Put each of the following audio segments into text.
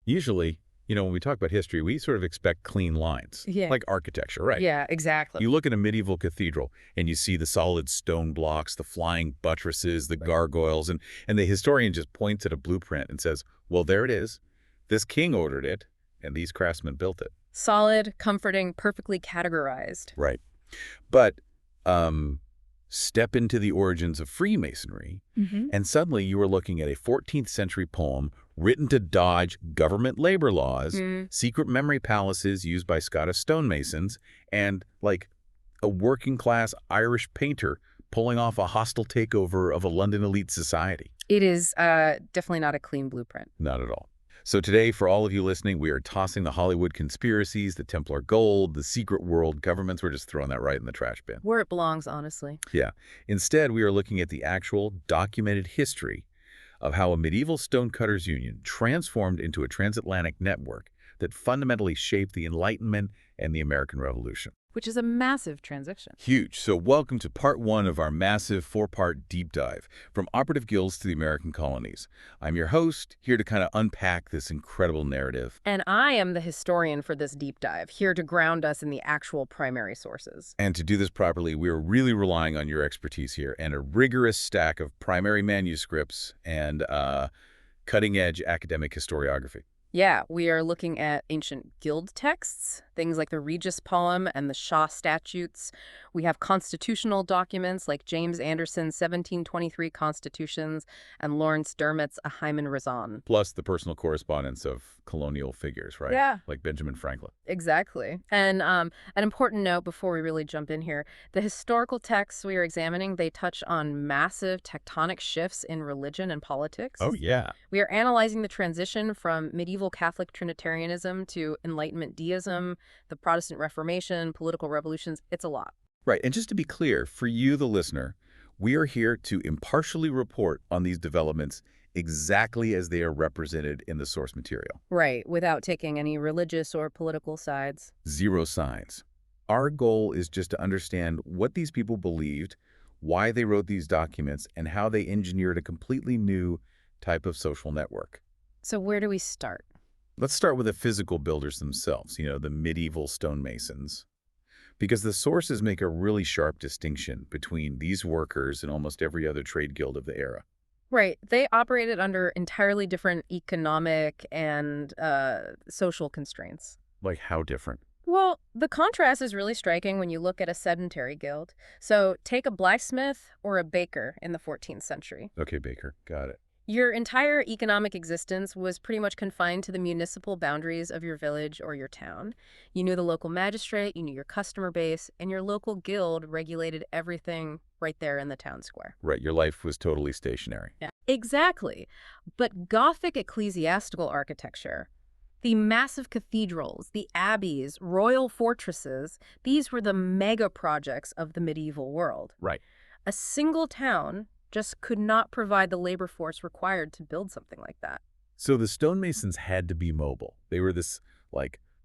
Usually, when we talk about history, we sort of expect clean lines, Yeah. like architecture, right? Yeah, exactly. You look at a medieval cathedral and you see the solid stone blocks, the flying buttresses, the gargoyles, and the historian just points at a blueprint and says, well, there it is. This king ordered it, and these craftsmen built it. Solid, comforting, perfectly categorized. Right. But step into the origins of Freemasonry, and suddenly you are looking at a 14th century poem written to dodge government labor laws, secret memory palaces used by Scottish stonemasons, and, like, a working-class Irish painter pulling off a hostile takeover of a London elite society. It is definitely not a clean blueprint. Not at all. So today, for all of you listening, we are tossing the Hollywood conspiracies, the Templar gold, the secret world governments. We're just throwing that right in the trash bin. Where it belongs, honestly. Yeah. Instead, we are looking at the actual documented history of how a medieval stonecutters union transformed into a transatlantic network that fundamentally shaped the Enlightenment and the American Revolution. Which is a massive transition. Huge. So welcome to part one of our massive four-part deep dive, from operative guilds to the American colonies. I'm your host, here to kind of unpack this incredible narrative. And I am the historian for this deep dive, here to ground us in the actual primary sources. And to do this properly, we are really relying on your expertise here and a rigorous stack of primary manuscripts and cutting-edge academic historiography. Yeah, we are looking at ancient guild texts, things like the Regis poem and the Shaw statutes. We have constitutional documents like James Anderson's 1723 Constitutions and Lawrence Dermot's A Hymen Razon. Plus the personal correspondence of colonial figures, right? Yeah. Like Benjamin Franklin. Exactly. And an important note before we really jump in here, the historical texts we are examining, they touch on massive tectonic shifts in religion and politics. Oh, yeah. We are analyzing the transition from medieval Catholic Trinitarianism to Enlightenment deism, the Protestant Reformation, political revolutions. It's a lot. Right. And just to be clear, for you, the listener, we are here to impartially report on these developments exactly as they are represented in the source material. Right, without taking any religious or political sides. Zero sides. Our goal is just to understand what these people believed, why they wrote these documents, and how they engineered a completely new type of social network. So where do we start? Let's start with the physical builders themselves, the medieval stonemasons. Because the sources make a really sharp distinction between these workers and almost every other trade guild of the era. Right. They operated under entirely different economic and social constraints. Like how different? Well, the contrast is really striking when you look at a sedentary guild. So take a blacksmith or a baker in the 14th century. Okay, baker. Got it. Your entire economic existence was pretty much confined to the municipal boundaries of your village or your town. You knew the local magistrate, you knew your customer base, and your local guild regulated everything right there in the town square. Right, your life was totally stationary. Yeah, exactly. But Gothic ecclesiastical architecture, the massive cathedrals, the abbeys, royal fortresses, these were the mega projects of the medieval world. Right. A single town just could not provide the labor force required to build something like that. So the stonemasons had to be mobile. They were this,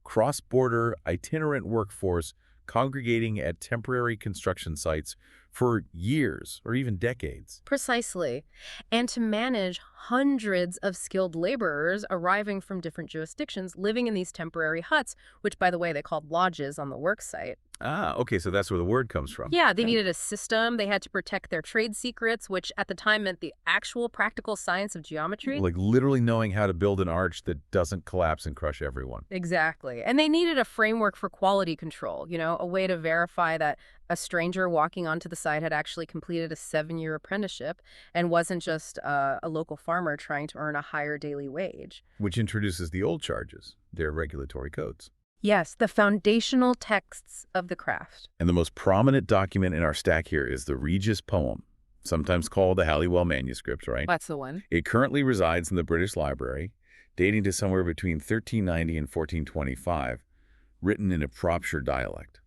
cross-border, itinerant workforce congregating at temporary construction sites for years or even decades. Precisely. And to manage hundreds of skilled laborers arriving from different jurisdictions living in these temporary huts, which, by the way, they called lodges on the work site. Ah, okay, so that's where the word comes from. Yeah, they needed a system. They had to protect their trade secrets, which at the time meant the actual practical science of geometry. Like literally knowing how to build an arch that doesn't collapse and crush everyone. Exactly. And they needed a framework for quality control, a way to verify that a stranger walking onto the site had actually completed a 7-year apprenticeship and wasn't just a local farmer trying to earn a higher daily wage. Which introduces the old charges, their regulatory codes. Yes, the foundational texts of the craft. And the most prominent document in our stack here is the Regis poem, sometimes called the Halliwell manuscript, right? That's the one. It currently resides in the British Library, dating to somewhere between 1390 and 1425, written in a Shropshire dialect.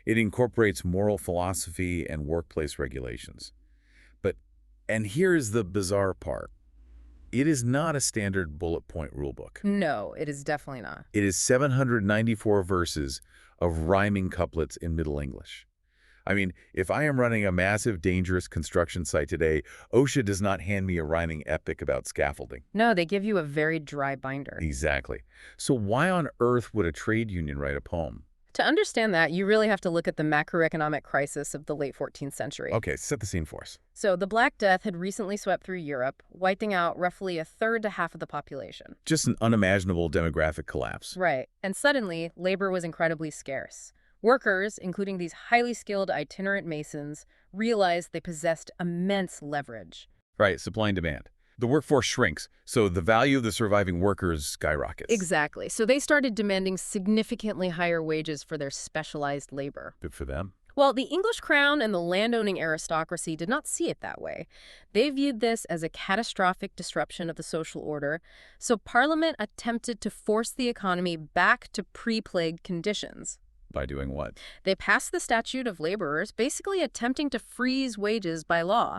It incorporates moral philosophy and workplace regulations. And here's the bizarre part. It is not a standard bullet point rulebook. No, it is definitely not. It is 794 verses of rhyming couplets in Middle English. I mean, if I am running a massive, dangerous construction site today, OSHA does not hand me a rhyming epic about scaffolding. No, they give you a very dry binder. Exactly. So why on earth would a trade union write a poem? To understand that, you really have to look at the macroeconomic crisis of the late 14th century. Okay, set the scene for us. So the Black Death had recently swept through Europe, wiping out roughly a third to half of the population. Just an unimaginable demographic collapse. Right. And suddenly, labor was incredibly scarce. Workers, including these highly skilled itinerant masons, realized they possessed immense leverage. Right, supply and demand. The workforce shrinks, so the value of the surviving workers skyrockets. Exactly. So they started demanding significantly higher wages for their specialized labor. Good for them. Well, the English crown and the landowning aristocracy did not see it that way. They viewed this as a catastrophic disruption of the social order, so Parliament attempted to force the economy back to pre-plague conditions. By doing what? They passed the Statute of Laborers, basically attempting to freeze wages by law.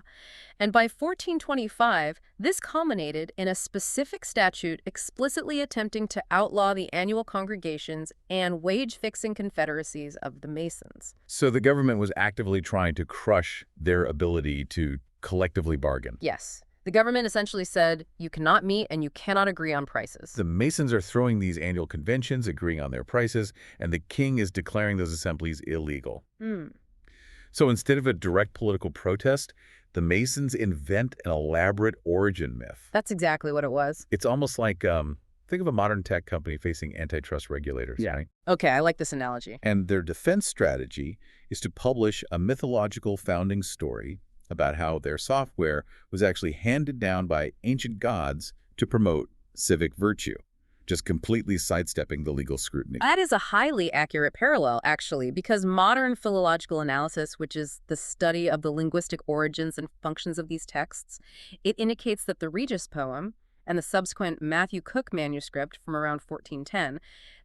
And by 1425, this culminated in a specific statute explicitly attempting to outlaw the annual congregations and wage-fixing confederacies of the Masons. So the government was actively trying to crush their ability to collectively bargain. Yes. The government essentially said, you cannot meet and you cannot agree on prices. The Masons are throwing these annual conventions, agreeing on their prices, and the king is declaring those assemblies illegal. So instead of a direct political protest, the Masons invent an elaborate origin myth. That's exactly what it was. It's almost like, think of a modern tech company facing antitrust regulators, right? Okay, I like this analogy. And their defense strategy is to publish a mythological founding story about how their software was actually handed down by ancient gods to promote civic virtue, just completely sidestepping the legal scrutiny. That is a highly accurate parallel, actually, because modern philological analysis, which is the study of the linguistic origins and functions of these texts, it indicates that the Regis poem and the subsequent Matthew Cook manuscript from around 1410,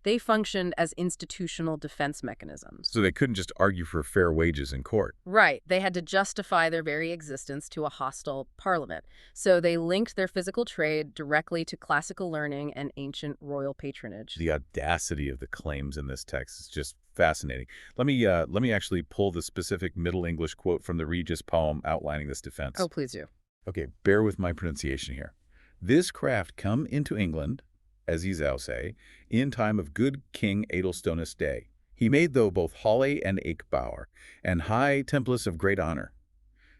they functioned as institutional defense mechanisms. So they couldn't just argue for fair wages in court. Right. They had to justify their very existence to a hostile parliament. So they linked their physical trade directly to classical learning and ancient royal patronage. The audacity of the claims in this text is just fascinating. Let me actually pull the specific Middle English quote from the Regis poem outlining this defense. Oh, please do. Okay, bear with my pronunciation here. This craft come into England, as ye thou say, in time of good King Adelstonus day. He made though both Halle and Aikbower, and high temples of great honor.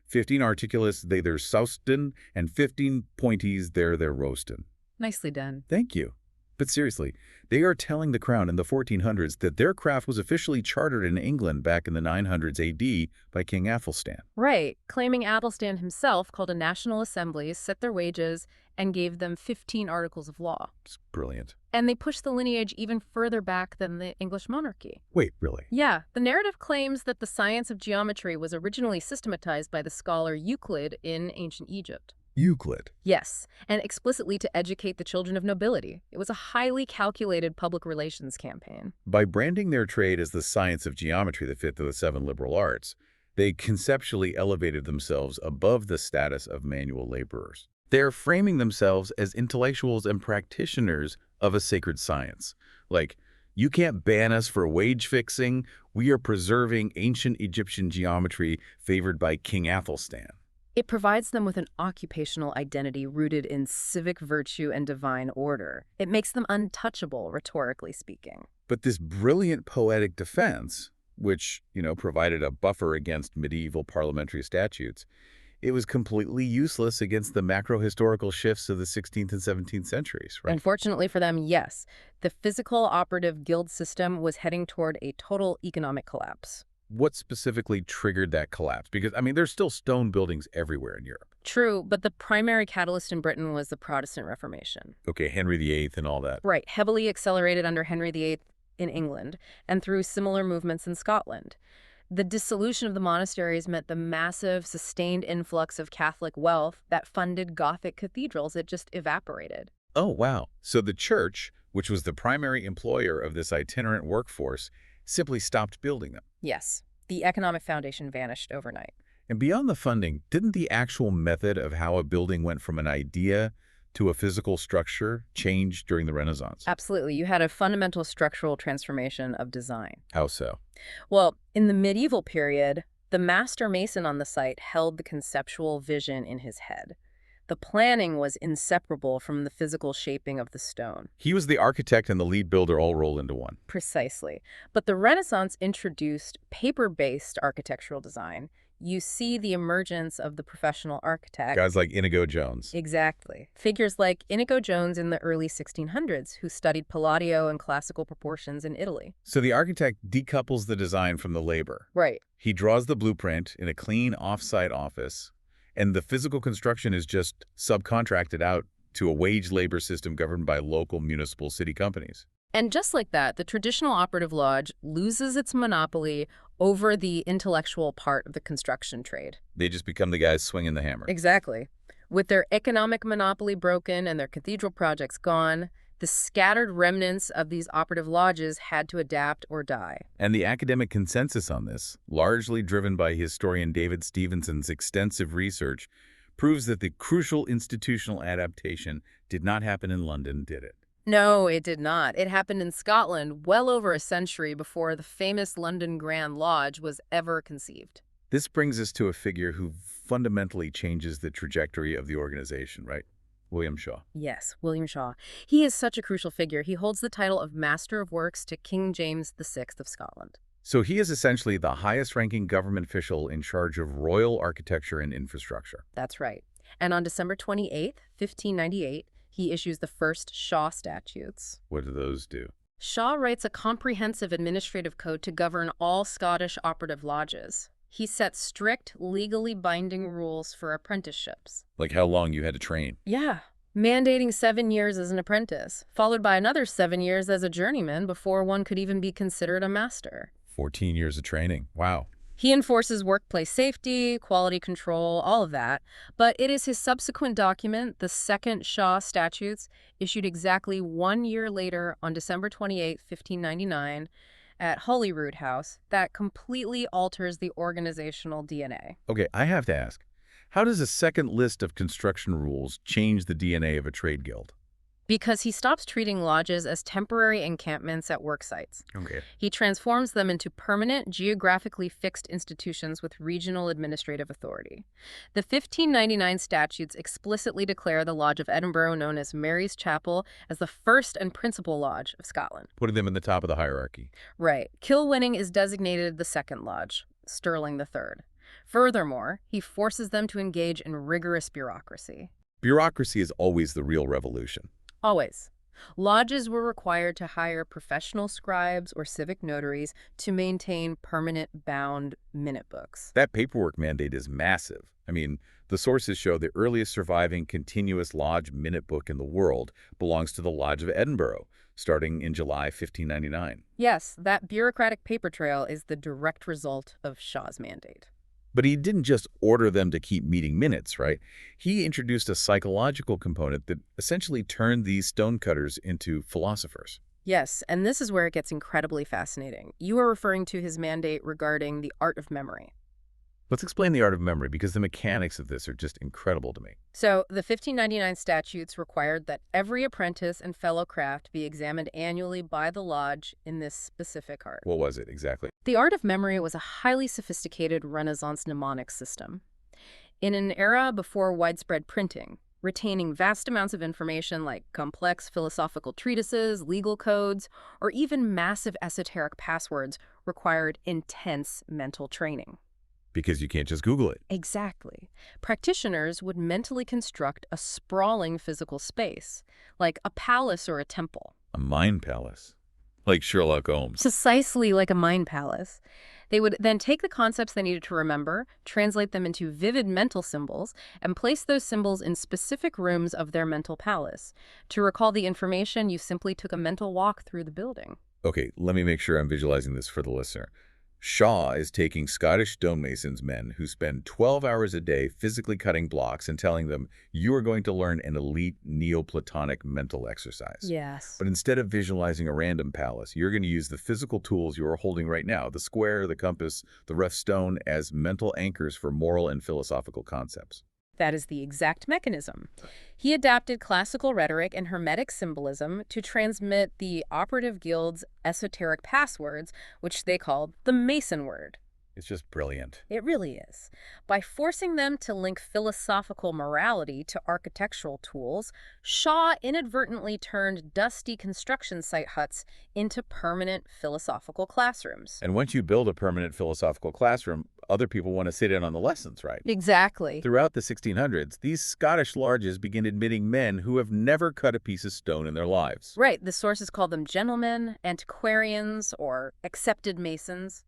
15 articulus they their sousten, and 15 pointies their roasten. Nicely done. Thank you. But seriously, they are telling the crown in the 1400s that their craft was officially chartered in England back in the 900s AD by King Athelstan. Right, claiming Athelstan himself called a national assembly, set their wages, and gave them 15 articles of law. It's brilliant. And they pushed the lineage even further back than the English monarchy. Wait, really? Yeah, the narrative claims that the science of geometry was originally systematized by the scholar Euclid in ancient Egypt. Euclid. Yes, and explicitly to educate the children of nobility. It was a highly calculated public relations campaign. By branding their trade as the science of geometry that fit the 7 liberal arts, they conceptually elevated themselves above the status of manual laborers. They're framing themselves as intellectuals and practitioners of a sacred science. Like, you can't ban us for wage fixing. We are preserving ancient Egyptian geometry favored by King Athelstan. It provides them with an occupational identity rooted in civic virtue and divine order. It makes them untouchable, rhetorically speaking. But this brilliant poetic defense, which, provided a buffer against medieval parliamentary statutes, it was completely useless against the macro-historical shifts of the 16th and 17th centuries, right? Unfortunately for them, yes. The physical operative guild system was heading toward a total economic collapse. What specifically triggered that collapse? Because, there's still stone buildings everywhere in Europe. True, but the primary catalyst in Britain was the Protestant Reformation. Okay, Henry VIII and all that. Right, heavily accelerated under Henry VIII in England and through similar movements in Scotland. The dissolution of the monasteries meant the massive, sustained influx of Catholic wealth that funded Gothic cathedrals. It just evaporated. Oh, wow. So the church, which was the primary employer of this itinerant workforce, simply stopped building them. Yes, the economic foundation vanished overnight. And beyond the funding, didn't the actual method of how a building went from an idea to a physical structure change during the Renaissance? Absolutely. You had a fundamental structural transformation of design. How so? Well, in the medieval period, The master mason on the site held the conceptual vision in his head. The planning was inseparable from the physical shaping of the stone. He was the architect and the lead builder all rolled into one. Precisely. But the Renaissance introduced paper-based architectural design. You see the emergence of the professional architect. Guys like Inigo Jones. Exactly. Figures like Inigo Jones in the early 1600s, who studied Palladio and classical proportions in Italy. So the architect decouples the design from the labor. Right. He draws the blueprint in a clean off-site office, and the physical construction is just subcontracted out to a wage labor system governed by local municipal city companies. And just like that, the traditional operative lodge loses its monopoly over the intellectual part of the construction trade. They just become the guys swinging the hammer. Exactly. With their economic monopoly broken and their cathedral projects gone, the scattered remnants of these operative lodges had to adapt or die. And the academic consensus on this, largely driven by historian David Stevenson's extensive research, proves that the crucial institutional adaptation did not happen in London, did it? No, it did not. It happened in Scotland well over a century before the famous London Grand Lodge was ever conceived. This brings us to a figure who fundamentally changes the trajectory of the organization, right? William Shaw. Yes, William Shaw. He is such a crucial figure. He holds the title of Master of Works to King James VI of Scotland. So he is essentially the highest-ranking government official in charge of royal architecture and infrastructure. That's right. And on December 28th, 1598, he issues the first Shaw Statutes. What do those do? Shaw writes a comprehensive administrative code to govern all Scottish operative lodges. He sets strict, legally binding rules for apprenticeships. Like how long you had to train. Yeah, mandating 7 years as an apprentice, followed by another 7 years as a journeyman before one could even be considered a master. 14 years of training. Wow. He enforces workplace safety, quality control, all of that. But it is his subsequent document, the Second Shaw Statutes, issued exactly 1 year later on December 28, 1599, at Holyrood House, that completely alters the organizational DNA. Okay, I have to ask, how does a second list of construction rules change the DNA of a trade guild? Because he stops treating lodges as temporary encampments at work sites. Okay. He transforms them into permanent, geographically fixed institutions with regional administrative authority. The 1599 statutes explicitly declare the Lodge of Edinburgh, known as Mary's Chapel, as the first and principal lodge of Scotland. Putting them in the top of the hierarchy. Right. Kilwinning is designated the second lodge, Stirling the third. Furthermore, he forces them to engage in rigorous bureaucracy. Bureaucracy is always the real revolution. Always. Lodges were required to hire professional scribes or civic notaries to maintain permanent bound minute books. That paperwork mandate is massive. I mean, the sources show the earliest surviving continuous lodge minute book in the world belongs to the Lodge of Edinburgh, starting in July 1599. Yes, that bureaucratic paper trail is the direct result of Shaw's mandate. But he didn't just order them to keep meeting minutes, right? He introduced a psychological component that essentially turned these stonecutters into philosophers. Yes, and this is where it gets incredibly fascinating. You are referring to his mandate regarding the art of memory. Let's explain the art of memory, because the mechanics of this are just incredible to me. So, the 1599 statutes required that every apprentice and fellow craft be examined annually by the lodge in this specific art. What was it exactly? The art of memory was a highly sophisticated Renaissance mnemonic system. In an era before widespread printing, retaining vast amounts of information like complex philosophical treatises, legal codes, or even massive esoteric passwords required intense mental training. Because you can't just Google it. Exactly. Practitioners would mentally construct a sprawling physical space, like a palace or a temple. A mind palace. Like Sherlock Holmes. Precisely like a mind palace. They would then take the concepts they needed to remember, translate them into vivid mental symbols, and place those symbols in specific rooms of their mental palace. To recall the information, you simply took a mental walk through the building. Okay, let me make sure I'm visualizing this for the listener. Shaw is taking Scottish stonemasons men who spend 12 hours a day physically cutting blocks and telling them, you are going to learn an elite Neoplatonic mental exercise. Yes. But instead of visualizing a random palace, you're going to use the physical tools you are holding right now, the square, the compass, the rough stone, as mental anchors for moral and philosophical concepts. That is the exact mechanism. He adapted classical rhetoric and Hermetic symbolism to transmit the operative guild's esoteric passwords, which they called the Mason word. It's just brilliant. It really is. By forcing them to link philosophical morality to architectural tools, Shaw inadvertently turned dusty construction site huts into permanent philosophical classrooms. And once you build a permanent philosophical classroom, other people want to sit in on the lessons, right? Exactly. Throughout the 1600s, these Scottish lodges begin admitting men who have never cut a piece of stone in their lives. Right. The sources call them gentlemen, antiquarians, or accepted masons.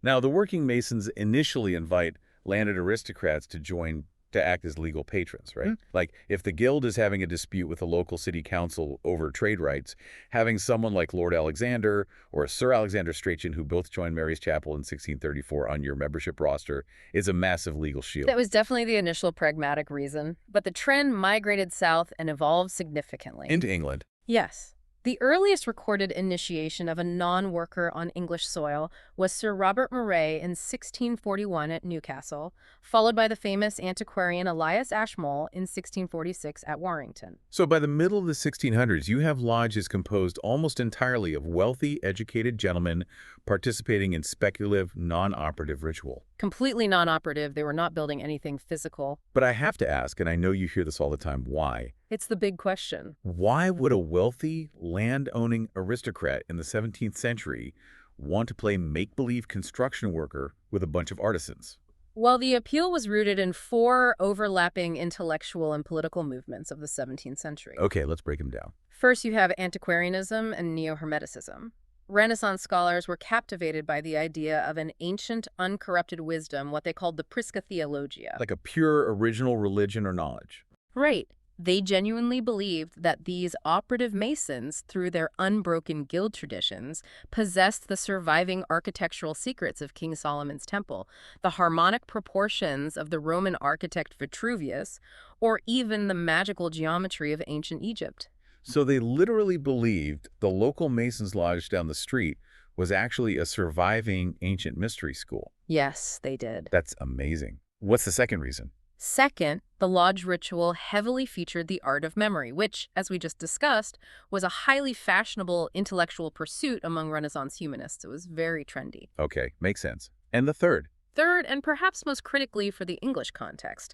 Now, the working masons initially invite landed aristocrats to join to act as legal patrons, right? Like, if the guild is having a dispute with the local city council over trade rights, having someone like Lord Alexander or Sir Alexander Strachan, who both joined Mary's Chapel in 1634 on your membership roster, is a massive legal shield. That was definitely the initial pragmatic reason, but the trend migrated south and evolved significantly. Into England. Yes. The earliest recorded initiation of a non-worker on English soil was Sir Robert Moray in 1641 at Newcastle, followed by the famous antiquarian Elias Ashmole in 1646 at Warrington. So by the middle of the 1600s, you have lodges composed almost entirely of wealthy, educated gentlemen participating in speculative, non-operative ritual. Completely non-operative, they were not building anything physical. But I have to ask, and I know you hear this all the time, why? It's the big question. Why would a wealthy, land-owning aristocrat in the 17th century want to play make-believe construction worker with a bunch of artisans? Well, the appeal was rooted in four overlapping intellectual and political movements of the 17th century. Okay, let's break them down. First, you have antiquarianism and neo-Hermeticism. Renaissance scholars were captivated by the idea of an ancient, uncorrupted wisdom, what they called the Prisca Theologia. Like a pure original religion or knowledge. Right. They genuinely believed that these operative masons, through their unbroken guild traditions, possessed the surviving architectural secrets of King Solomon's temple, the harmonic proportions of the Roman architect Vitruvius, or even the magical geometry of ancient Egypt. So they literally believed the local Masons Lodge down the street was actually a surviving ancient mystery school. Yes, they did. That's amazing. What's the second reason? Second, the lodge ritual heavily featured the art of memory, which, as we just discussed, was a highly fashionable intellectual pursuit among Renaissance humanists. It was very trendy. Okay, makes sense. And the third? Third, and perhaps most critically for the English context,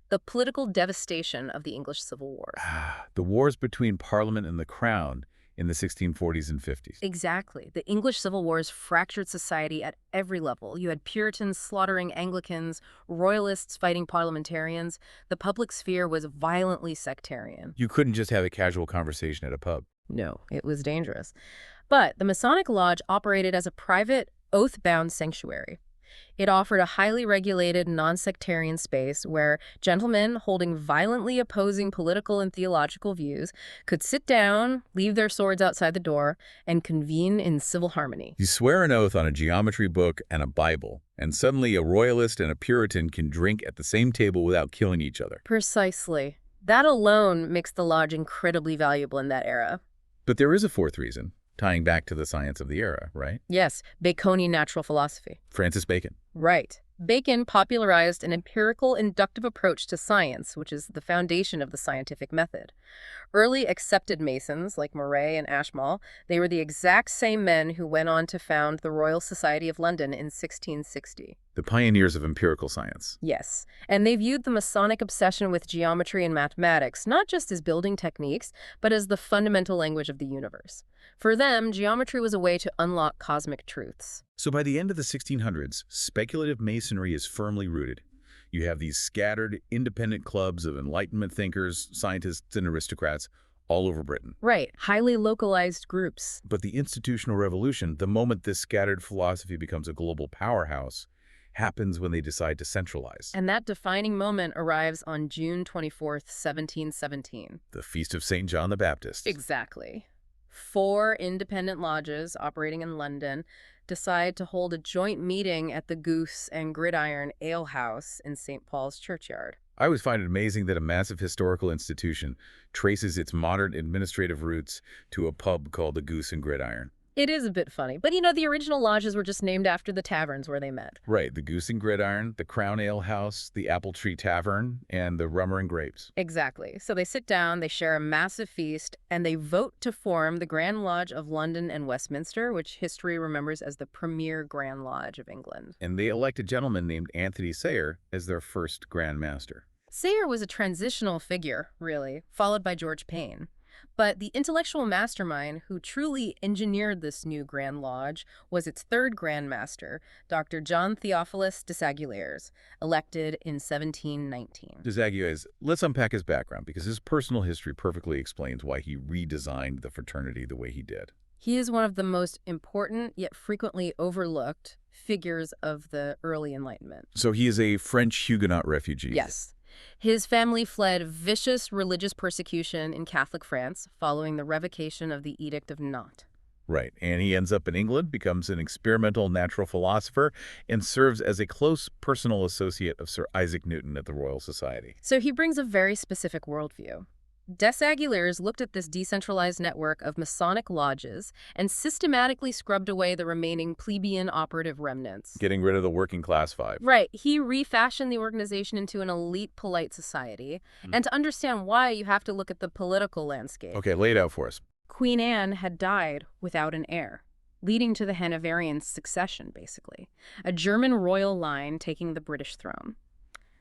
the political devastation of the English Civil Wars. The wars between Parliament and the Crown in the 1640s and 50s. Exactly. The English Civil Wars fractured society at every level. You had Puritans slaughtering Anglicans, royalists fighting parliamentarians. The public sphere was violently sectarian. You couldn't just have a casual conversation at a pub. No, it was dangerous. But the Masonic Lodge operated as a private, oath-bound sanctuary. It offered a highly regulated, non-sectarian space where gentlemen holding violently opposing political and theological views could sit down, leave their swords outside the door, and convene in civil harmony. You swear an oath on a geometry book and a Bible, and suddenly a royalist and a Puritan can drink at the same table without killing each other. Precisely. That alone makes the lodge incredibly valuable in that era. But there is a fourth reason, tying back to the science of the era, right? Yes, Baconian natural philosophy. Francis Bacon. Right. Bacon popularized an empirical inductive approach to science, which is the foundation of the scientific method. Early accepted Masons, like Moray and Ashmole, they were the exact same men who went on to found the Royal Society of London in 1660. The pioneers of empirical science. Yes, and they viewed the Masonic obsession with geometry and mathematics not just as building techniques, but as the fundamental language of the universe. For them, geometry was a way to unlock cosmic truths. So by the end of the 1600s, speculative masonry is firmly rooted. You have these scattered, independent clubs of Enlightenment thinkers, scientists, and aristocrats all over Britain. Right, highly localized groups. But the institutional revolution, the moment this scattered philosophy becomes a global powerhouse, happens when they decide to centralize. And that defining moment arrives on June 24th, 1717. The Feast of St. John the Baptist. Exactly. 4 independent lodges operating in London decide to hold a joint meeting at the Goose and Gridiron Ale House in St. Paul's Churchyard. I always find it amazing that a massive historical institution traces its modern administrative roots to a pub called the Goose and Gridiron. It is a bit funny. But, the original lodges were just named after the taverns where they met. Right, the Goose and Gridiron, the Crown Ale House, the Apple Tree Tavern, and the Rummer and Grapes. Exactly. So they sit down, they share a massive feast, and they vote to form the Grand Lodge of London and Westminster, which history remembers as the premier Grand Lodge of England. And they elect a gentleman named Anthony Sayer as their first Grand Master. Sayer was a transitional figure, really, followed by George Payne. But the intellectual mastermind who truly engineered this new Grand Lodge was its third Grand Master, Dr. John Theophilus de Saguiers, elected in 1719. De Saguiers, let's unpack his background, because his personal history perfectly explains why he redesigned the fraternity the way he did. He is one of the most important, yet frequently overlooked, figures of the early Enlightenment. So he is a French Huguenot refugee. Yes. His family fled vicious religious persecution in Catholic France following the revocation of the Edict of Nantes. Right, and he ends up in England, becomes an experimental natural philosopher, and serves as a close personal associate of Sir Isaac Newton at the Royal Society. So he brings a very specific worldview. De Saguiers looked at this decentralized network of Masonic lodges and systematically scrubbed away the remaining plebeian operative remnants. Getting rid of the working class vibe. Right. He refashioned the organization into an elite, polite society. And to understand why, you have to look at the political landscape. Okay, lay it out for us. Queen Anne had died without an heir, leading to the Hanoverian succession, basically. A German royal line taking the British throne.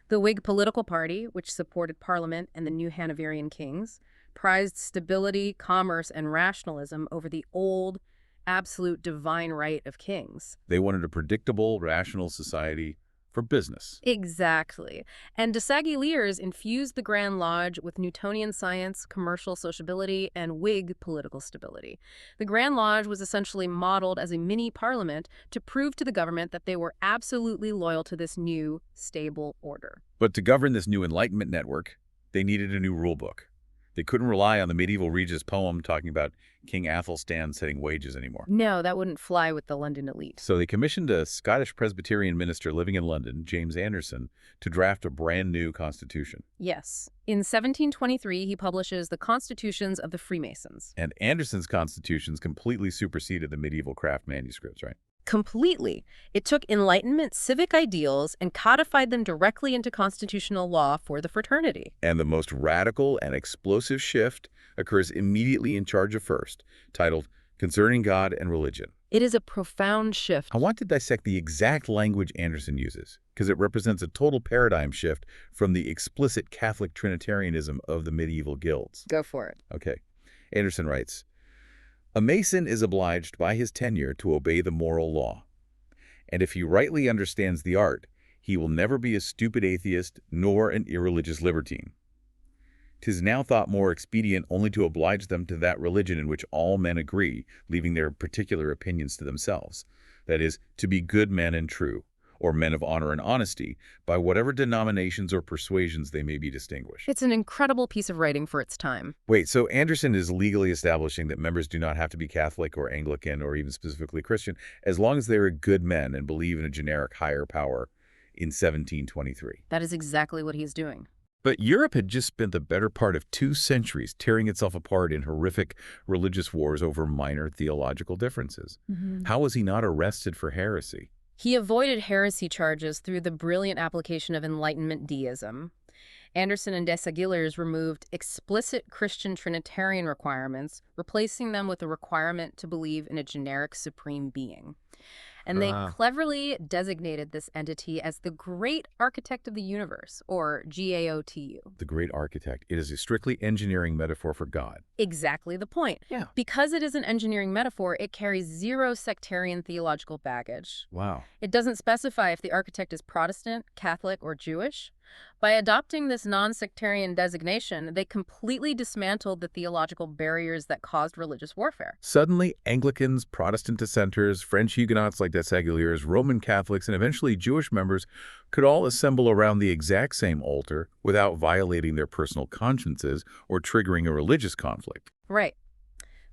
The Whig political party, which supported Parliament and the new Hanoverian kings, prized stability, commerce, and rationalism over the old, absolute divine right of kings. They wanted a predictable, rational society for business. Exactly. And de Saguiers infused the Grand Lodge with Newtonian science, commercial sociability, and Whig political stability. The Grand Lodge was essentially modeled as a mini parliament to prove to the government that they were absolutely loyal to this new, stable order. But to govern this new Enlightenment network, they needed a new rule book. They couldn't rely on the medieval Regis poem talking about King Athelstan setting wages anymore. No, that wouldn't fly with the London elite. So they commissioned a Scottish Presbyterian minister living in London, James Anderson, to draft a brand new constitution. Yes. In 1723, he publishes the Constitutions of the Freemasons. And Anderson's constitutions completely superseded the medieval craft manuscripts, right? Completely. It took Enlightenment civic ideals and codified them directly into constitutional law for the fraternity. And the most radical and explosive shift occurs immediately in Charge of First, titled Concerning God and Religion. It is a profound shift. I want to dissect the exact language Anderson uses, because it represents a total paradigm shift from the explicit Catholic Trinitarianism of the medieval guilds. Go for it. Okay. Anderson writes, "A Mason is obliged by his tenure to obey the moral law, and if he rightly understands the art, he will never be a stupid atheist nor an irreligious libertine. 'Tis now thought more expedient only to oblige them to that religion in which all men agree, leaving their particular opinions to themselves, that is, to be good men and true, or men of honor and honesty, by whatever denominations or persuasions they may be distinguished." It's an incredible piece of writing for its time. Wait, so Anderson is legally establishing that members do not have to be Catholic or Anglican or even specifically Christian, as long as they are good men and believe in a generic higher power in 1723. That is exactly what he's doing. But Europe had just spent the better part of 2 centuries tearing itself apart in horrific religious wars over minor theological differences. How was he not arrested for heresy? He avoided heresy charges through the brilliant application of Enlightenment deism. Anderson and de Saguiers removed explicit Christian Trinitarian requirements, replacing them with a requirement to believe in a generic supreme being. And they cleverly designated this entity as the Great Architect of the Universe, or GAOTU. The Great Architect. It is a strictly engineering metaphor for God. Exactly the point. Yeah. Because it is an engineering metaphor, it carries zero sectarian theological baggage. Wow. It doesn't specify if the architect is Protestant, Catholic, or Jewish. By adopting this non-sectarian designation, they completely dismantled the theological barriers that caused religious warfare. Suddenly, Anglicans, Protestant dissenters, French Huguenots like de Saguiers, Roman Catholics, and eventually Jewish members could all assemble around the exact same altar without violating their personal consciences or triggering a religious conflict. Right.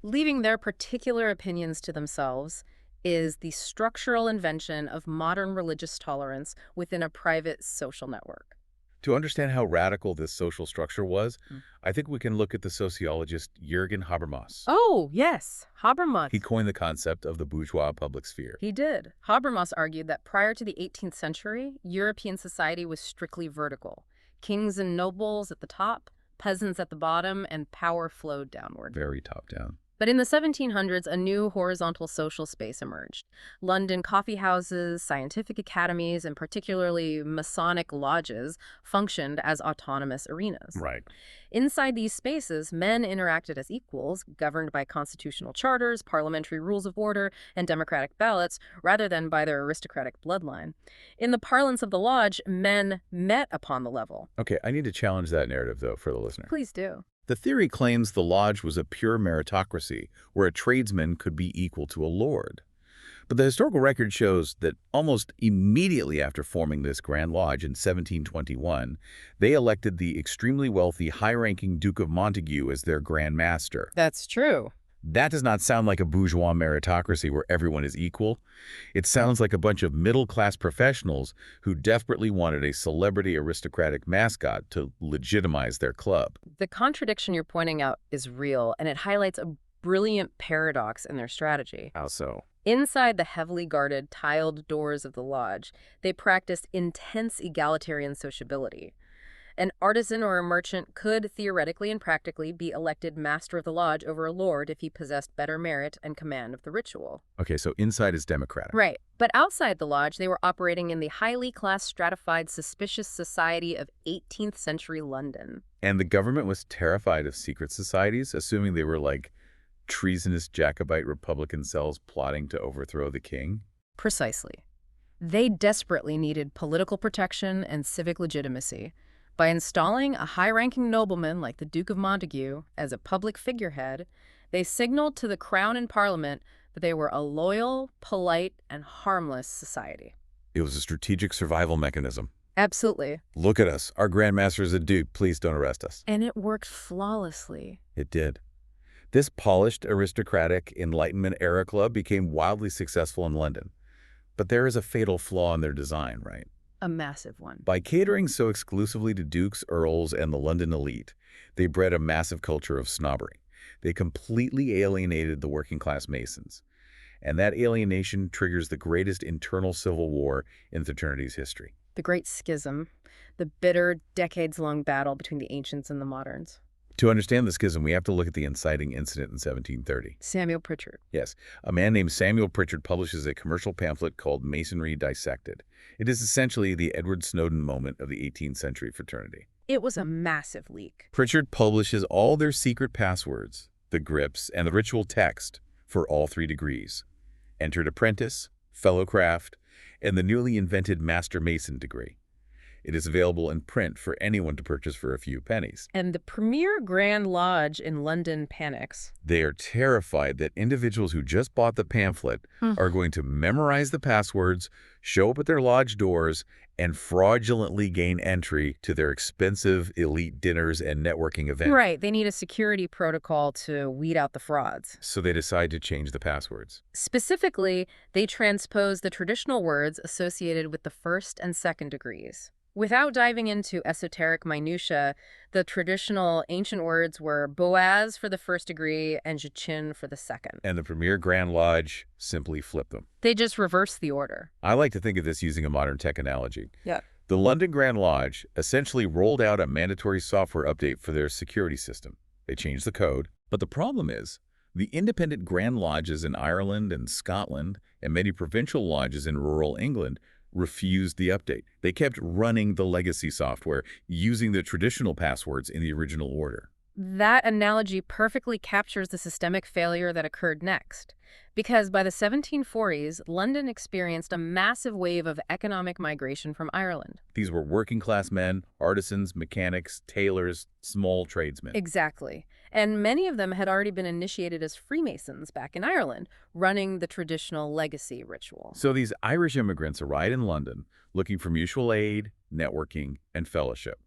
Leaving their particular opinions to themselves is the structural invention of modern religious tolerance within a private social network. To understand how radical this social structure was, Mm. I think we can look at the sociologist Jürgen Habermas. Oh, yes, Habermas. He coined the concept of the bourgeois public sphere. He did. Habermas argued that prior to the 18th century, European society was strictly vertical. Kings and nobles at the top, peasants at the bottom, and power flowed downward. Very top-down. But in the 1700s, a new horizontal social space emerged. London coffee houses, scientific academies, and particularly Masonic lodges functioned as autonomous arenas. Right. Inside these spaces, men interacted as equals, governed by constitutional charters, parliamentary rules of order, and democratic ballots, rather than by their aristocratic bloodline. In the parlance of the lodge, men met upon the level. Okay, I need to challenge that narrative, though, for the listener. Please do. The theory claims the lodge was a pure meritocracy, where a tradesman could be equal to a lord. But the historical record shows that almost immediately after forming this Grand Lodge in 1721, they elected the extremely wealthy, high-ranking Duke of Montagu as their Grand Master. That's true. That does not sound like a bourgeois meritocracy where everyone is equal. It sounds like a bunch of middle-class professionals who desperately wanted a celebrity aristocratic mascot to legitimize their club. The contradiction you're pointing out is real, and it highlights a brilliant paradox in their strategy. How so? Inside the heavily guarded, tiled doors of the lodge, they practiced intense egalitarian sociability. An artisan or a merchant could theoretically and practically be elected master of the lodge over a lord if he possessed better merit and command of the ritual. Okay, so inside is democratic. Right. But outside the lodge, they were operating in the highly class-stratified, suspicious society of 18th century London. And the government was terrified of secret societies, assuming they were like treasonous Jacobite Republican cells plotting to overthrow the king? Precisely. They desperately needed political protection and civic legitimacy. By installing a high-ranking nobleman like the Duke of Montagu as a public figurehead, they signaled to the Crown and Parliament that they were a loyal, polite, and harmless society. It was a strategic survival mechanism. Absolutely. Look at us. Our Grand Master is a duke. Please don't arrest us. And it worked flawlessly. It did. This polished, aristocratic, Enlightenment-era club became wildly successful in London. But there is a fatal flaw in their design, right? A massive one. By catering so exclusively to dukes, earls, and the London elite, they bred a massive culture of snobbery. They completely alienated the working-class Masons. And that alienation triggers the greatest internal civil war in fraternity's history. The Great Schism, the bitter, decades-long battle between the ancients and the moderns. To understand the schism, we have to look at the inciting incident in 1730. Samuel Pritchard. Yes, a man named Samuel Pritchard publishes a commercial pamphlet called Masonry Dissected. It is essentially the Edward Snowden moment of the 18th century fraternity. It was a massive leak. Pritchard publishes all their secret passwords, the grips, and the ritual text for all 3 degrees: Entered Apprentice, Fellowcraft, and the newly invented Master Mason degree. It is available in print for anyone to purchase for a few pennies. And the premier Grand Lodge in London panics. They are terrified that individuals who just bought the pamphlet are going to memorize the passwords, show up at their lodge doors, and fraudulently gain entry to their expensive elite dinners and networking events. Right. They need a security protocol to weed out the frauds. So they decide to change the passwords. Specifically, they transpose the traditional words associated with the first and second degrees. Without diving into esoteric minutiae, the traditional ancient words were Boaz for the first degree and Jachin for the second. And the premier Grand Lodge simply flipped them. They just reversed the order. I like to think of this using a modern tech analogy. Yeah. The London Grand Lodge essentially rolled out a mandatory software update for their security system. They changed the code. But the problem is, the independent Grand Lodges in Ireland and Scotland and many provincial lodges in rural England refused the update. They kept running the legacy software using the traditional passwords in the original order. That analogy perfectly captures the systemic failure that occurred next. Because by the 1740s, London experienced a massive wave of economic migration from Ireland. These were working-class men, artisans, mechanics, tailors, small tradesmen. Exactly. And many of them had already been initiated as Freemasons back in Ireland, running the traditional legacy ritual. So these Irish immigrants arrived in London looking for mutual aid, networking, and fellowship.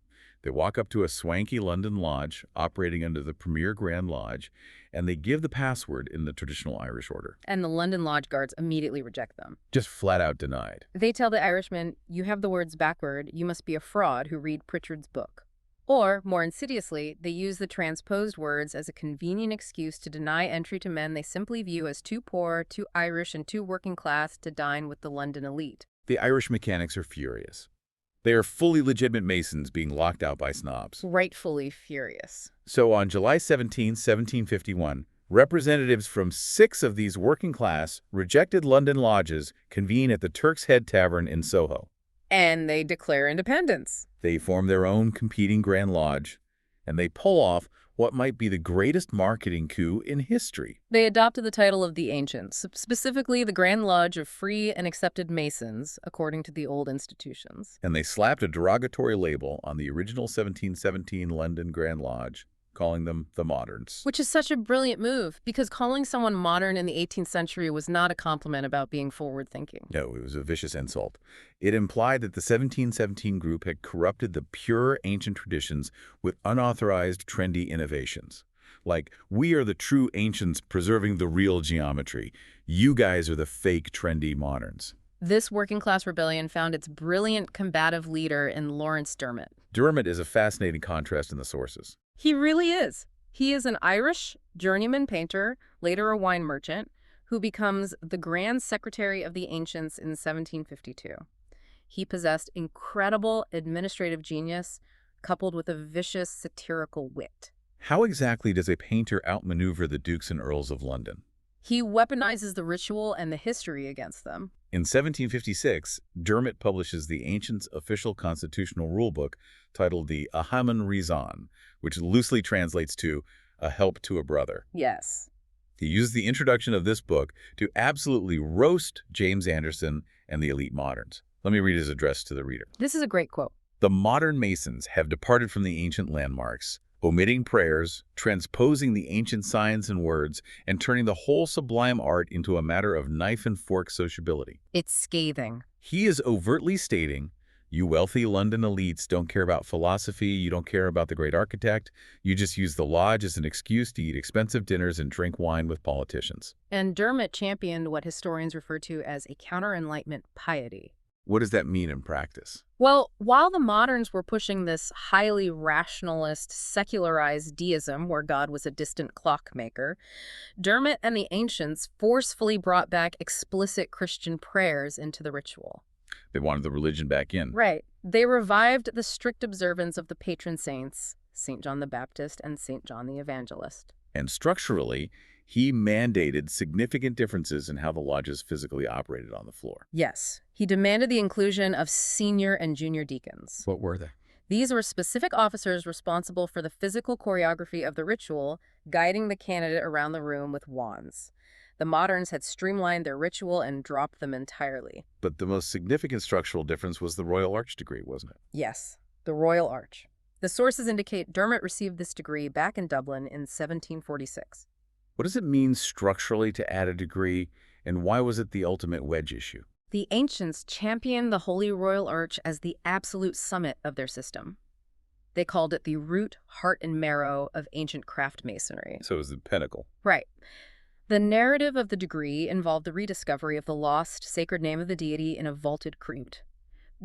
They walk up to a swanky London lodge operating under the Premier Grand Lodge, and they give the password in the traditional Irish order. And the London Lodge guards immediately reject them. Just flat out denied. They tell the Irishmen, "You have the words backward. You must be a fraud who read Pritchard's book." Or, more insidiously, they use the transposed words as a convenient excuse to deny entry to men they simply view as too poor, too Irish, and too working class to dine with the London elite. The Irish mechanics are furious. They are fully legitimate Masons being locked out by snobs. Rightfully furious. So on July 17, 1751, representatives from 6 of these working-class, rejected London lodges convene at the Turk's Head Tavern in Soho. And they declare independence. They form their own competing Grand Lodge, and they pull off what might be the greatest marketing coup in history. They adopted the title of the Ancients, specifically the Grand Lodge of Free and Accepted Masons, according to the old institutions. And they slapped a derogatory label on the original 1717 London Grand Lodge, calling them the Moderns. Which is such a brilliant move, because calling someone modern in the 18th century was not a compliment about being forward-thinking. No, it was a vicious insult. It implied that the 1717 group had corrupted the pure ancient traditions with unauthorized trendy innovations. Like, we are the true ancients preserving the real geometry. You guys are the fake trendy moderns. This working-class rebellion found its brilliant combative leader in Lawrence Dermot. Dermot is a fascinating contrast in the sources. He really is. He is an Irish journeyman painter, later a wine merchant, who becomes the Grand Secretary of the Ancients in 1752. He possessed incredible administrative genius, coupled with a vicious satirical wit. How exactly does a painter outmaneuver the dukes and earls of London? He weaponizes the ritual and the history against them. In 1756, Dermot publishes the Ancients' official constitutional rulebook titled the Ahaman Rizan, which loosely translates to A Help to a Brother. Yes. He used the introduction of this book to absolutely roast James Anderson and the elite moderns. Let me read his address to the reader. This is a great quote. The modern Masons have departed from the ancient landmarks, omitting prayers, transposing the ancient signs and words, and turning the whole sublime art into a matter of knife and fork sociability. It's scathing. He is overtly stating, you wealthy London elites don't care about philosophy, you don't care about the great architect, you just use the lodge as an excuse to eat expensive dinners and drink wine with politicians. And Dermot championed what historians refer to as a counter-Enlightenment piety. What does that mean in practice? Well, while the moderns were pushing this highly rationalist, secularized deism where God was a distant clockmaker, Dermot and the ancients forcefully brought back explicit Christian prayers into the ritual. They wanted the religion back in. Right. They revived the strict observance of the patron saints, St. John the Baptist and St. John the Evangelist. And structurally, he mandated significant differences in how the lodges physically operated on the floor. Yes. He demanded the inclusion of senior and junior deacons. What were they? These were specific officers responsible for the physical choreography of the ritual, guiding the candidate around the room with wands. The moderns had streamlined their ritual and dropped them entirely. But the most significant structural difference was the Royal Arch degree, wasn't it? Yes, the Royal Arch. The sources indicate Dermot received this degree back in Dublin in 1746. What does it mean structurally to add a degree, and why was it the ultimate wedge issue? The ancients championed the Holy Royal Arch as the absolute summit of their system. They called it the root, heart, and marrow of ancient craft masonry. So it was the pinnacle. Right. The narrative of the degree involved the rediscovery of the lost sacred name of the deity in a vaulted crypt.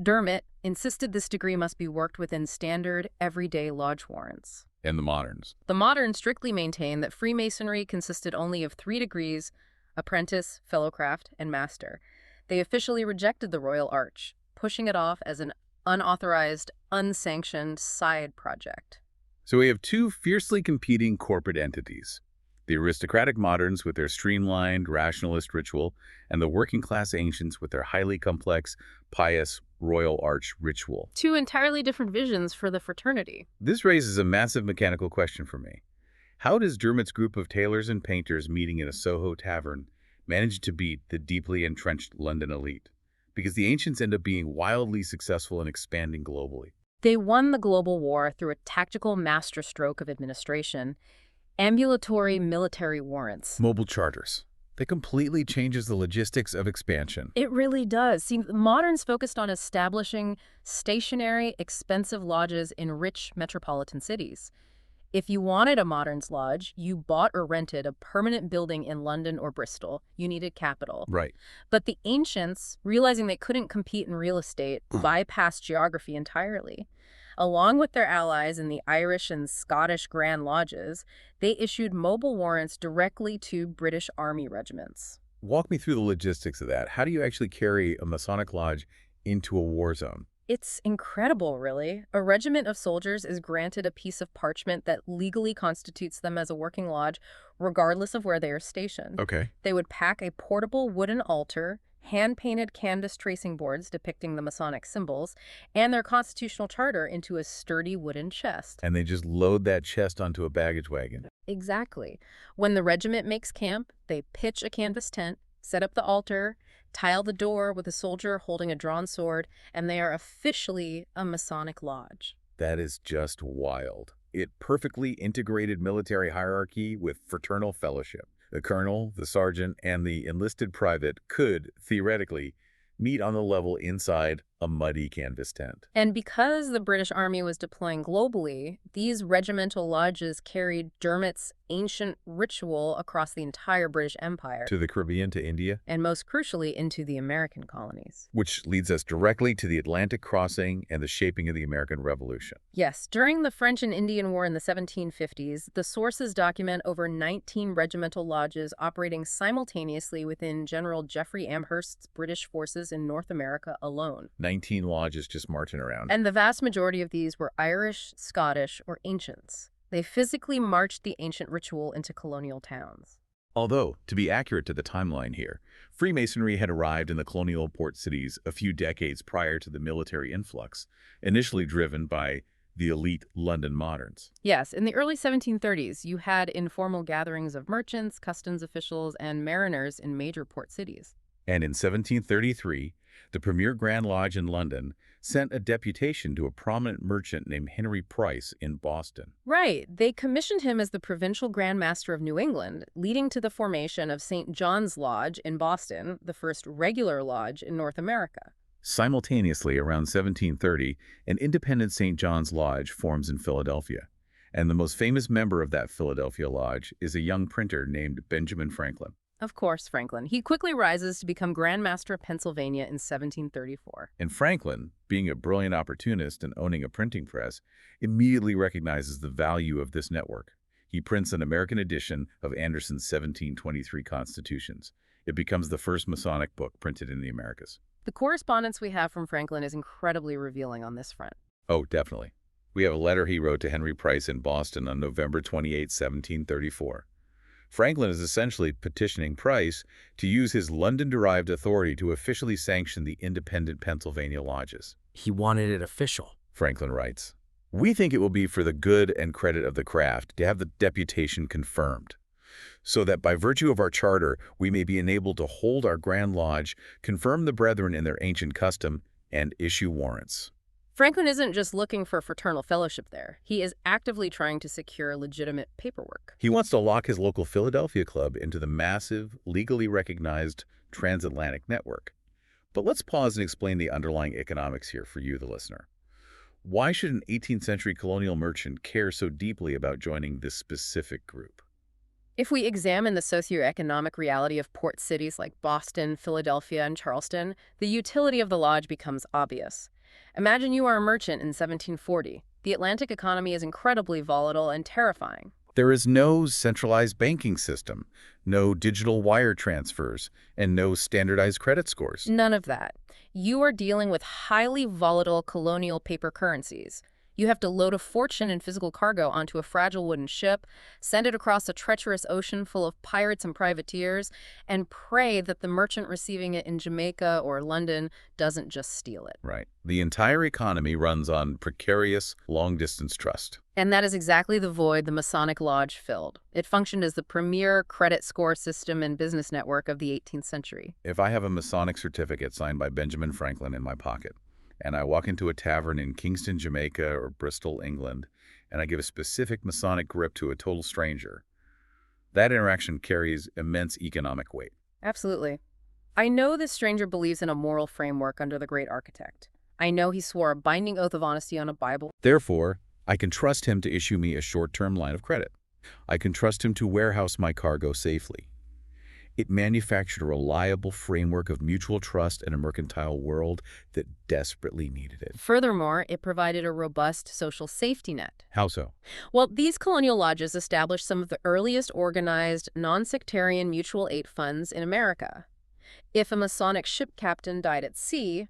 Dermot insisted this degree must be worked within standard, everyday lodge warrants. And the moderns. The moderns strictly maintained that Freemasonry consisted only of 3 degrees: apprentice, fellowcraft, and master. They officially rejected the Royal Arch, pushing it off as an unauthorized, unsanctioned side project. So we have 2 fiercely competing corporate entities. The aristocratic moderns with their streamlined, rationalist ritual, and the working-class ancients with their highly complex, pious, Royal Arch ritual. 2 entirely different visions for the fraternity. This raises a massive mechanical question for me. How does Dermot's group of tailors and painters meeting in a Soho tavern manage to beat the deeply entrenched London elite? Because the ancients end up being wildly successful in expanding globally. They won the global war through a tactical masterstroke of administration: ambulatory military warrants. Mobile charters. That completely changes the logistics of expansion. It really does. See, the moderns focused on establishing stationary, expensive lodges in rich metropolitan cities. If you wanted a Moderns lodge, you bought or rented a permanent building in London or Bristol. You needed capital. Right. But the ancients, realizing they couldn't compete in real estate, bypassed geography entirely. Along with their allies in the Irish and Scottish Grand Lodges, they issued mobile warrants directly to British Army regiments. Walk me through the logistics of that. How do you actually carry a Masonic lodge into a war zone? It's incredible, really. A regiment of soldiers is granted a piece of parchment that legally constitutes them as a working lodge, regardless of where they are stationed. Okay. They would pack a portable wooden altar, hand-painted canvas tracing boards depicting the Masonic symbols, and their constitutional charter into a sturdy wooden chest. And they just load that chest onto a baggage wagon. Exactly. When the regiment makes camp, they pitch a canvas tent, set up the altar, tile the door with a soldier holding a drawn sword, and they are officially a Masonic lodge. That is just wild. It perfectly integrated military hierarchy with fraternal fellowship. The colonel, the sergeant, and the enlisted private could, theoretically, meet on the level inside a muddy canvas tent. And because the British Army was deploying globally, these regimental lodges carried Dermot's ancient ritual across the entire British Empire. To the Caribbean, to India. And most crucially, into the American colonies. Which leads us directly to the Atlantic crossing and the shaping of the American Revolution. Yes, during the French and Indian War in the 1750s, the sources document over 19 regimental lodges operating simultaneously within General Jeffrey Amherst's British forces in North America alone. 19 lodges just marching around. And the vast majority of these were Irish, Scottish, or ancients. They physically marched the ancient ritual into colonial towns. Although, to be accurate to the timeline here, Freemasonry had arrived in the colonial port cities a few decades prior to the military influx, initially driven by the elite London moderns. Yes, in the early 1730s, you had informal gatherings of merchants, customs officials, and mariners in major port cities. And in 1733, the premier Grand Lodge in London sent a deputation to a prominent merchant named Henry Price in Boston. Right. They commissioned him as the provincial Grand Master of New England, leading to the formation of St. John's Lodge in Boston, the first regular lodge in North America. Simultaneously, around 1730, an independent St. John's Lodge forms in Philadelphia. And the most famous member of that Philadelphia lodge is a young printer named Benjamin Franklin. Of course, Franklin. He quickly rises to become Grand Master of Pennsylvania in 1734. And Franklin, being a brilliant opportunist and owning a printing press, immediately recognizes the value of this network. He prints an American edition of Anderson's 1723 Constitutions. It becomes the first Masonic book printed in the Americas. The correspondence we have from Franklin is incredibly revealing on this front. Oh, definitely. We have a letter he wrote to Henry Price in Boston on November 28, 1734. Franklin is essentially petitioning Price to use his London-derived authority to officially sanction the independent Pennsylvania lodges. He wanted it official. Franklin writes, "We think it will be for the good and credit of the craft to have the deputation confirmed, so that by virtue of our charter we may be enabled to hold our Grand Lodge, confirm the brethren in their ancient custom, and issue warrants." Franklin isn't just looking for fraternal fellowship there. He is actively trying to secure legitimate paperwork. He wants to lock his local Philadelphia club into the massive, legally recognized transatlantic network. But let's pause and explain the underlying economics here for you, the listener. Why should an 18th century colonial merchant care so deeply about joining this specific group? If we examine the socioeconomic reality of port cities like Boston, Philadelphia, and Charleston, the utility of the lodge becomes obvious. Imagine you are a merchant in 1740. The Atlantic economy is incredibly volatile and terrifying. There is no centralized banking system, no digital wire transfers, and no standardized credit scores. None of that. You are dealing with highly volatile colonial paper currencies. You have to load a fortune in physical cargo onto a fragile wooden ship, send it across a treacherous ocean full of pirates and privateers, and pray that the merchant receiving it in Jamaica or London doesn't just steal it. Right. The entire economy runs on precarious, long-distance trust. And that is exactly the void the Masonic Lodge filled. It functioned as the premier credit score system and business network of the 18th century. If I have a Masonic certificate signed by Benjamin Franklin in my pocket, and I walk into a tavern in Kingston, Jamaica, or Bristol, England, and I give a specific Masonic grip to a total stranger, That interaction carries immense economic weight. Absolutely. I know this stranger believes in a moral framework under the great architect. I know he swore a binding oath of honesty on a Bible. Therefore, I can trust him to issue me a short-term line of credit. I can trust him to warehouse my cargo safely. It manufactured a reliable framework of mutual trust in a mercantile world that desperately needed it. Furthermore, it provided a robust social safety net. How so? Well, these colonial lodges established some of the earliest organized, non-sectarian mutual aid funds in America. If a Masonic ship captain died at sea,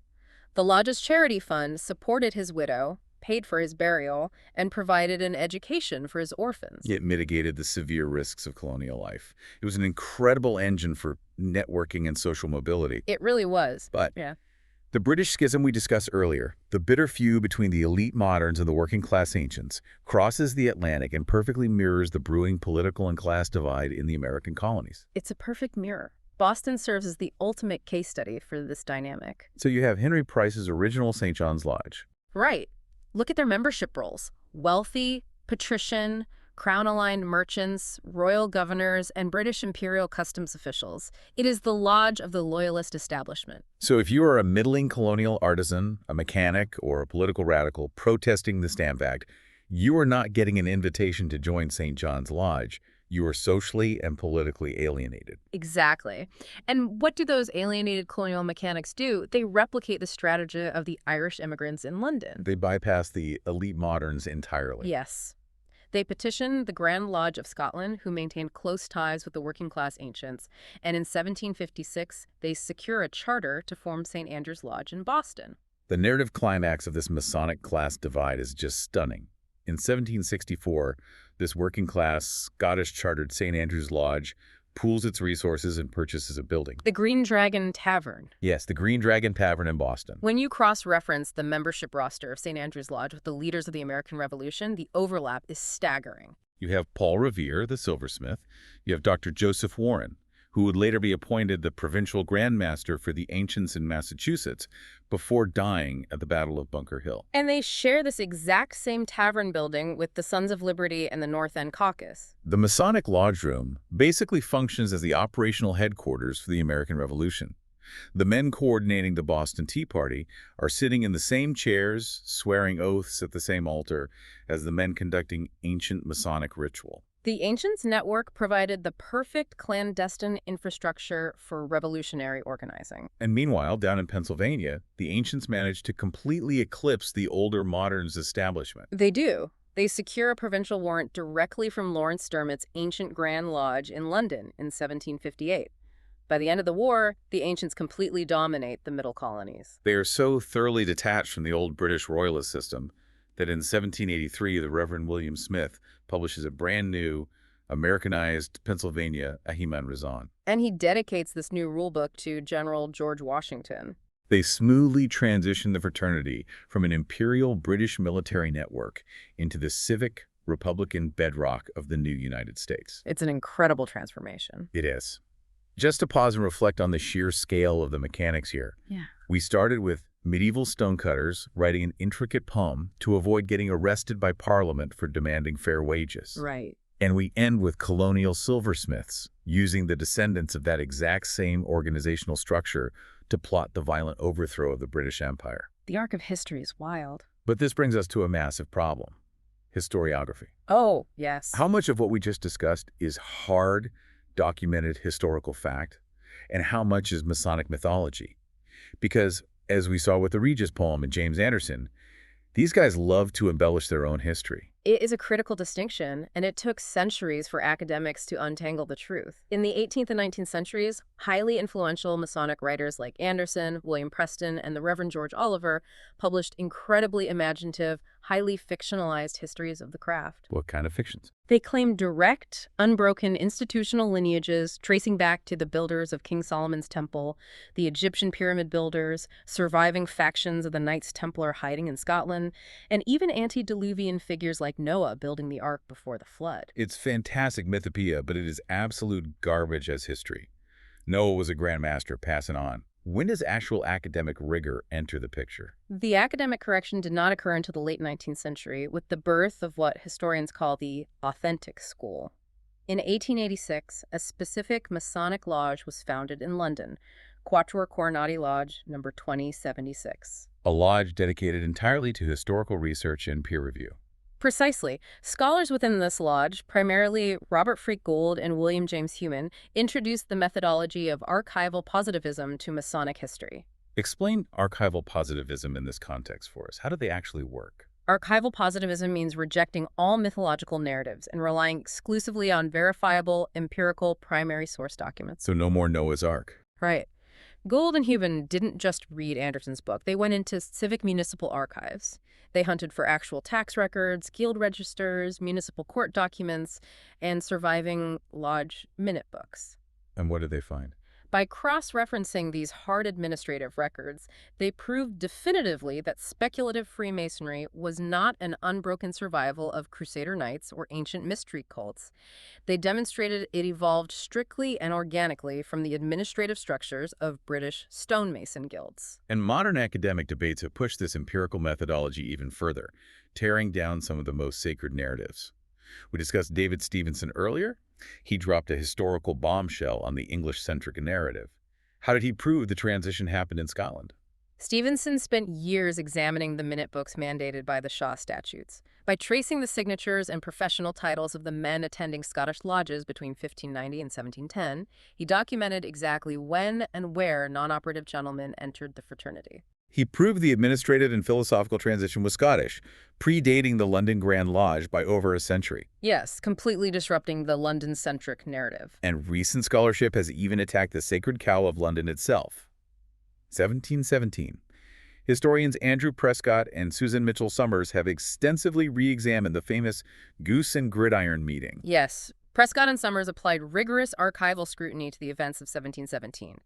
the lodge's charity fund supported his widow, paid for his burial, and provided an education for his orphans. It mitigated the severe risks of colonial life. It was an incredible engine for networking and social mobility. It really was. But yeah. The British schism we discussed earlier, the bitter feud between the elite moderns and the working-class ancients, crosses the Atlantic and perfectly mirrors the brewing political and class divide in the American colonies. It's a perfect mirror. Boston serves as the ultimate case study for this dynamic. So you have Henry Price's original St. John's Lodge. Right. Look at their membership rolls. Wealthy, patrician, crown-aligned merchants, royal governors, and British imperial customs officials. It is the lodge of the loyalist establishment. So if you are a middling colonial artisan, a mechanic, or a political radical protesting the Stamp Act, you are not getting an invitation to join St. John's Lodge. You are socially and politically alienated. Exactly. And what do those alienated colonial mechanics do? They replicate the strategy of the Irish immigrants in London. They bypass the elite moderns entirely. Yes. They petitioned the Grand Lodge of Scotland, who maintained close ties with the working-class ancients, and in 1756, they secure a charter to form St. Andrew's Lodge in Boston. The narrative climax of this Masonic class divide is just stunning. In 1764, this working-class, Scottish-chartered St. Andrew's Lodge pools its resources and purchases a building. The Green Dragon Tavern. Yes, the Green Dragon Tavern in Boston. When you cross-reference the membership roster of St. Andrew's Lodge with the leaders of the American Revolution, the overlap is staggering. You have Paul Revere, the silversmith. You have Dr. Joseph Warren, who would later be appointed the provincial Grand Master for the ancients in Massachusetts before dying at the Battle of Bunker Hill. And they share this exact same tavern building with the Sons of Liberty and the North End Caucus. The Masonic Lodge Room basically functions as the operational headquarters for the American Revolution. The men coordinating the Boston Tea Party are sitting in the same chairs, swearing oaths at the same altar as the men conducting ancient Masonic ritual. The Ancients Network provided the perfect clandestine infrastructure for revolutionary organizing. And meanwhile, down in Pennsylvania, the Ancients managed to completely eclipse the older moderns establishment. They do. They secure a provincial warrant directly from Lawrence Dermott's ancient Grand Lodge in London in 1758. By the end of the war, the Ancients completely dominate the Middle Colonies. They are so thoroughly detached from the old British royalist system that in 1783, the Reverend William Smith publishes a brand new, Americanized Pennsylvania Ahiman Razon. And he dedicates this new rulebook to General George Washington. They smoothly transition the fraternity from an imperial British military network into the civic, republican bedrock of the new United States. It's an incredible transformation. It is. Just to pause and reflect on the sheer scale of the mechanics here. Yeah. We started with medieval stonecutters writing an intricate poem to avoid getting arrested by Parliament for demanding fair wages. Right. And we end with colonial silversmiths using the descendants of that exact same organizational structure to plot the violent overthrow of the British Empire. The arc of history is wild. But this brings us to a massive problem: historiography. Oh, yes. How much of what we just discussed is hard, documented historical fact, and how much is Masonic mythology? Because, as we saw with the Regis poem and James Anderson, these guys love to embellish their own history. It is a critical distinction, and it took centuries for academics to untangle the truth. In the 18th and 19th centuries, highly influential Masonic writers like Anderson, William Preston, and the Reverend George Oliver published incredibly imaginative, highly fictionalized histories of the craft. What kind of fictions? They claim direct, unbroken institutional lineages tracing back to the builders of King Solomon's Temple, the Egyptian pyramid builders, surviving factions of the Knights Templar hiding in Scotland, and even antediluvian figures like Noah building the ark before the flood. It's fantastic mythopoeia, but it is absolute garbage as history. Noah was a Grand Master passing on. When does actual academic rigor enter the picture? The academic correction did not occur until the late 19th century, with the birth of what historians call the authentic school. In 1886, a specific Masonic lodge was founded in London, Quattro Coronati Lodge, number 2076. A lodge dedicated entirely to historical research and peer review. Precisely. Scholars within this lodge, primarily Robert Freak Gould and William James Heumann, introduced the methodology of archival positivism to Masonic history. Explain archival positivism in this context for us. How do they actually work? Archival positivism means rejecting all mythological narratives and relying exclusively on verifiable, empirical, primary source documents. So no more Noah's Ark. Right. Gould and Heumann didn't just read Anderson's book. They went into civic municipal archives. They hunted for actual tax records, guild registers, municipal court documents, and surviving lodge minute books. And what did they find? By cross-referencing these hard administrative records, they proved definitively that speculative Freemasonry was not an unbroken survival of Crusader Knights or ancient mystery cults. They demonstrated it evolved strictly and organically from the administrative structures of British stonemason guilds. And modern academic debates have pushed this empirical methodology even further, tearing down some of the most sacred narratives. We discussed David Stevenson earlier. He dropped a historical bombshell on the English-centric narrative. How did he prove the transition happened in Scotland? Stevenson spent years examining the minute books mandated by the Shaw statutes. By tracing the signatures and professional titles of the men attending Scottish lodges between 1590 and 1710, he documented exactly when and where non-operative gentlemen entered the fraternity. He proved the administrative and philosophical transition was Scottish, predating the London Grand Lodge by over a century. Yes, completely disrupting the London-centric narrative. And recent scholarship has even attacked the sacred cow of London itself. 1717. Historians Andrew Prescott and Susan Mitchell Summers have extensively re-examined the famous Goose and Gridiron meeting. Yes, Prescott and Summers applied rigorous archival scrutiny to the events of 1717.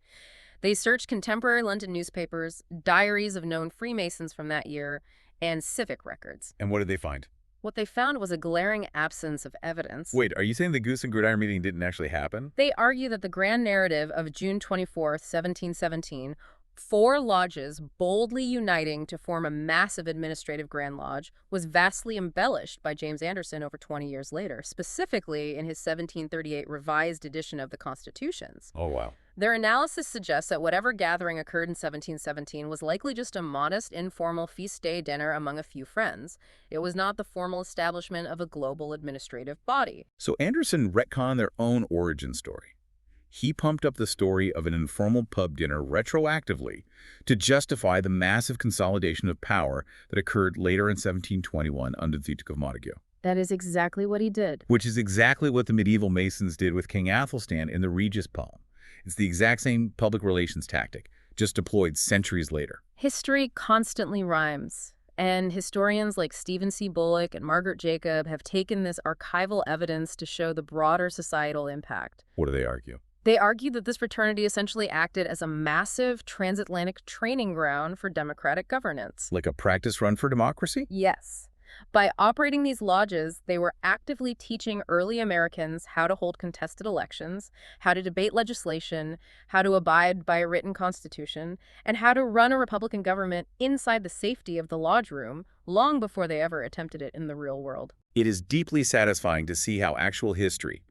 They searched contemporary London newspapers, diaries of known Freemasons from that year, and civic records. And what did they find? What they found was a glaring absence of evidence. Wait, are you saying the Goose and Gridiron meeting didn't actually happen? They argue that the grand narrative of June 24th, 1717, 4 lodges boldly uniting to form a massive administrative Grand Lodge, was vastly embellished by James Anderson over 20 years later, specifically in his 1738 revised edition of the Constitutions. Oh, wow. Their analysis suggests that whatever gathering occurred in 1717 was likely just a modest, informal feast-day dinner among a few friends. It was not the formal establishment of a global administrative body. So Anderson retconned their own origin story. He pumped up the story of an informal pub dinner retroactively to justify the massive consolidation of power that occurred later in 1721 under the Duke of Montagu. That is exactly what he did. Which is exactly what the medieval Masons did with King Athelstan in the Regis poem. It's the exact same public relations tactic, just deployed centuries later. History constantly rhymes. And historians like Stephen C. Bullock and Margaret Jacob have taken this archival evidence to show the broader societal impact. What do they argue? They argue that this fraternity essentially acted as a massive transatlantic training ground for democratic governance. Like a practice run for democracy? Yes. By operating these lodges, they were actively teaching early Americans how to hold contested elections, how to debate legislation, how to abide by a written constitution, and how to run a Republican government inside the safety of the lodge room long before they ever attempted it in the real world. It is deeply satisfying to see how actual history,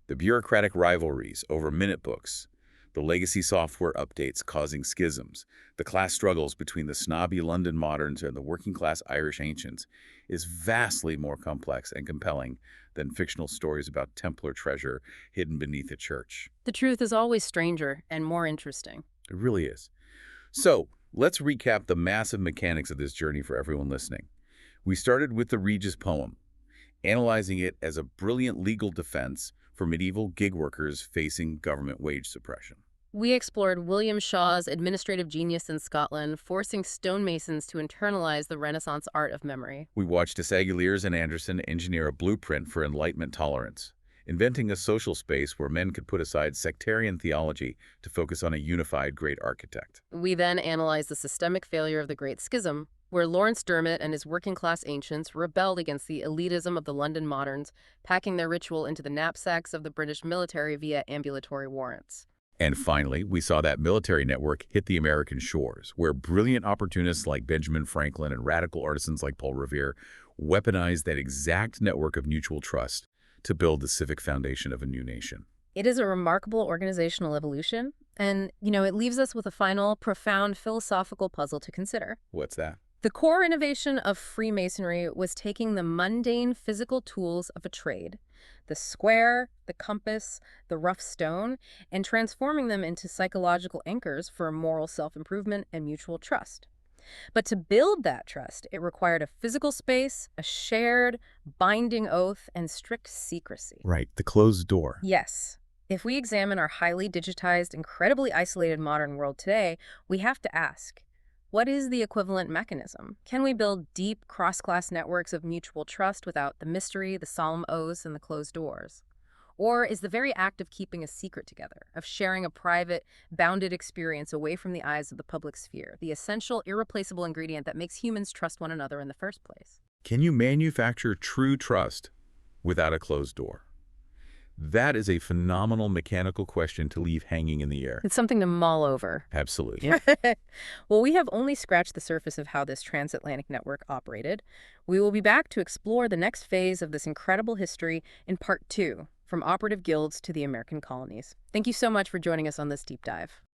the bureaucratic rivalries over minute books, the legacy software updates causing schisms, the class struggles between the snobby London moderns and the working-class Irish ancients, is vastly more complex and compelling than fictional stories about Templar treasure hidden beneath a church. The truth is always stranger and more interesting. It really is. So, let's recap the massive mechanics of this journey for everyone listening. We started with the Regis poem, analyzing it as a brilliant legal defense for medieval gig workers facing government wage suppression. We explored William Shaw's administrative genius in Scotland, forcing stonemasons to internalize the Renaissance art of memory. We watched Desaguliers and Anderson engineer a blueprint for Enlightenment tolerance, inventing a social space where men could put aside sectarian theology to focus on a unified great architect. We then analyzed the systemic failure of the Great Schism, where Lawrence Dermot and his working-class ancients rebelled against the elitism of the London moderns, packing their ritual into the knapsacks of the British military via ambulatory warrants. And finally, we saw that military network hit the American shores, where brilliant opportunists like Benjamin Franklin and radical artisans like Paul Revere weaponized that exact network of mutual trust to build the civic foundation of a new nation. It is a remarkable organizational evolution, and, it leaves us with a final, profound philosophical puzzle to consider. What's that? The core innovation of Freemasonry was taking the mundane physical tools of a trade, the square, the compass, the rough stone, and transforming them into psychological anchors for moral self-improvement and mutual trust. But to build that trust, it required a physical space, a shared, binding oath, and strict secrecy. Right, the closed door. Yes. If we examine our highly digitized, incredibly isolated modern world today, we have to ask, what is the equivalent mechanism? Can we build deep cross-class networks of mutual trust without the mystery, the solemn oaths, and the closed doors? Or is the very act of keeping a secret together, of sharing a private, bounded experience away from the eyes of the public sphere, the essential, irreplaceable ingredient that makes humans trust one another in the first place? Can you manufacture true trust without a closed door? That is a phenomenal mechanical question to leave hanging in the air. It's something to mull over. Absolutely. Well, we have only scratched the surface of how this transatlantic network operated. We will be back to explore the next phase of this incredible history in Part 2, from operative guilds to the American colonies. Thank you so much for joining us on this deep dive.